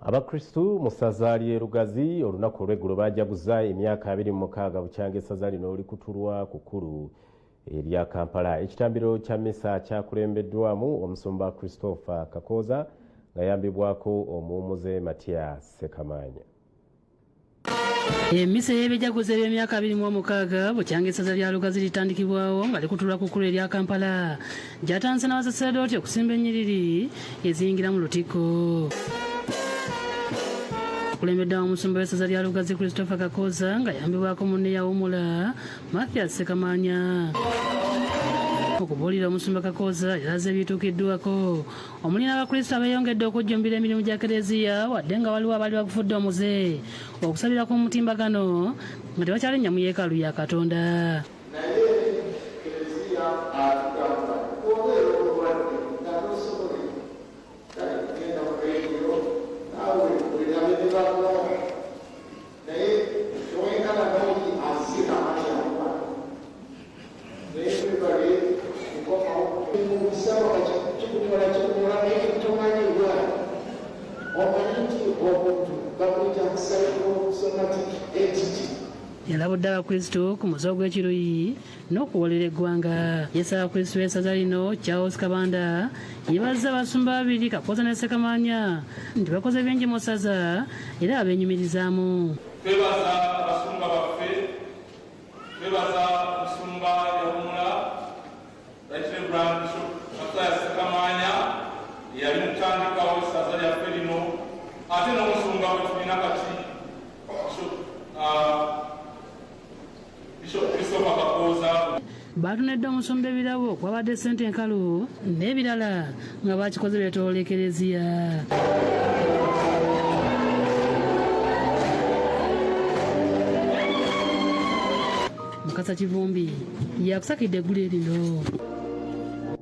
Abakristu musaza lye Lugazi olunaku olw'eggulo bajaguza emyaka 26 bukyanga essaza lino likutulwa kukulu erya Kampala. Ekitambiro kya mmisa kyakulembeddwamu omusumba Christopher Kakoza ng'ayambibwako omuwummuze Mathias Ssekamanya. Emmisa y'ebyajaguzo eby'emyaka 26 bukyanga essaza lya Lugazi litandikibwawo nga likutulwa kukulu erya Kampala. Gyatanze n'abasaserdoti okusimba ennyiriri eziyingira mu lutikko. Kulembeddawo omusumba w'essaza lya Lugazi Christopher Kakoza nga yambibwako munne yawummula Mathias Ssekamanya. Okubuulira omusumba Kakoza yalaze ebituukiddwako. Omuli n'abakristo abeeyongedde okujjumbira emirimu gya Kereziya wadde nga waliwo abaali bagufudde omuze okusabira ku mutimbagano nga tebakyali nnyamu yeekaalu ya Katonda. Yalabudde abakristo ku muze gw'ekiruyi n'okuwolera eggwanga. Yeesaba abakristo b'essaza lino Charles Kabanda yeebazza abasumba babiri Kakoza ne Ssekamanya nti bakoze bingi mu ssaza era abeenyumirizaamu. Twebaza abasumba baffe, twebaza omusumba yawummula Reverend Bishop Mathias Ssekamanya yali mutandikawo essaza lyaffe lino ate n'omusumba we tulina kati Bishop Christopher Kakoza. Baatunedde omusumba ebirabo kwabadde ssente enkalu n'ebirala nga bakikoze beetoloola Ekereziya. Mukasa Kivumbi yakusakidde eggulu erino.